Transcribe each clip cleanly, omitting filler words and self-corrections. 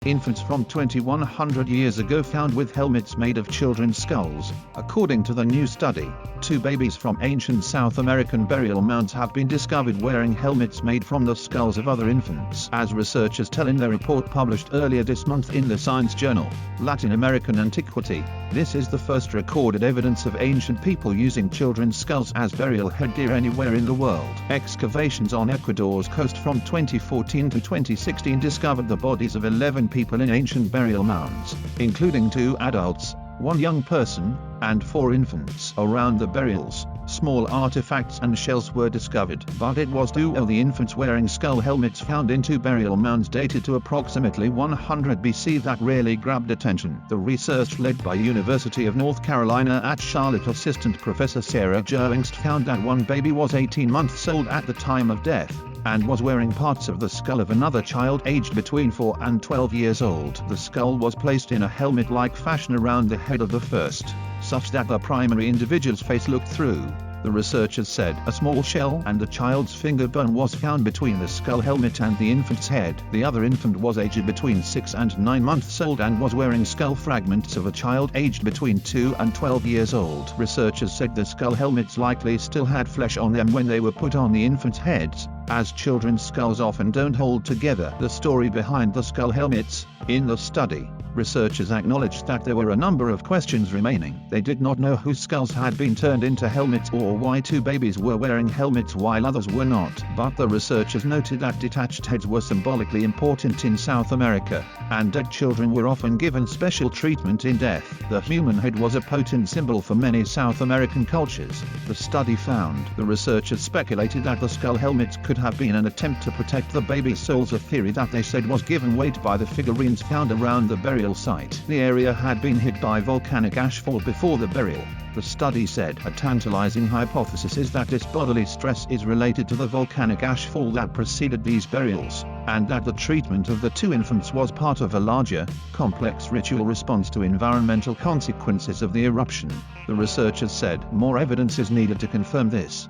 Infants from 2100 years ago found with helmets made of children's skulls. According to the new study, 2 babies from ancient South American burial mounds have been discovered wearing helmets made from the skulls of other infants, as researchers tell in their report published earlier this month in the science journal, Latin American Antiquity. This is the first recorded evidence of ancient people using children's skulls as burial headgear anywhere in the world. Excavations on Ecuador's coast from 2014 to 2016 discovered the bodies of 11 people in ancient burial mounds, including 2 adults, 1 young person, and 4 infants. Around the burials, small artifacts and shells were discovered, but it was 2 of the infants wearing skull helmets found in 2 burial mounds dated to approximately 100 BC that really grabbed attention. The research led by University of North Carolina at Charlotte assistant professor Sarah Jerwingst found that 1 baby was 18 months old at the time of death, and was wearing parts of the skull of another child aged between 4 and 12 years old. The skull was placed in a helmet-like fashion around the head of the first, such that the primary individual's face looked through, the researchers said. A small shell and the child's finger bone was found between the skull helmet and the infant's head. The other infant was aged between 6 and 9 months old and was wearing skull fragments of a child aged between 2 and 12 years old. Researchers said the skull helmets likely still had flesh on them when they were put on the infants' heads, as children's skulls often don't hold together. The story behind the skull helmets. In the study, researchers acknowledged that there were a number of questions remaining. They did not know whose skulls had been turned into helmets or why 2 babies were wearing helmets while others were not. But the researchers noted that detached heads were symbolically important in South America, and dead children were often given special treatment in death. The human head was a potent symbol for many South American cultures, the study found. The researchers speculated that the skull helmets could have been an attempt to protect the baby's souls, a theory that they said was given weight by the figurines found around the burial site. The area had been hit by volcanic ashfall before the burial, the study said. A tantalizing hypothesis is that this bodily stress is related to the volcanic ashfall that preceded these burials, and that the treatment of the 2 infants was part of a larger, complex ritual response to environmental consequences of the eruption, the researchers said. More evidence is needed to confirm this.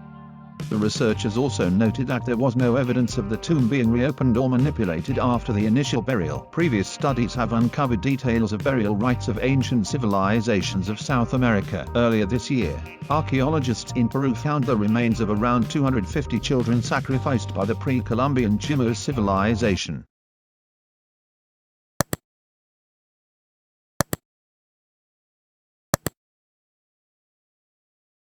The researchers also noted that there was no evidence of the tomb being reopened or manipulated after the initial burial. Previous studies have uncovered details of burial rites of ancient civilizations of South America. Earlier this year, archaeologists in Peru found the remains of around 250 children sacrificed by the pre-Columbian Chimu civilization.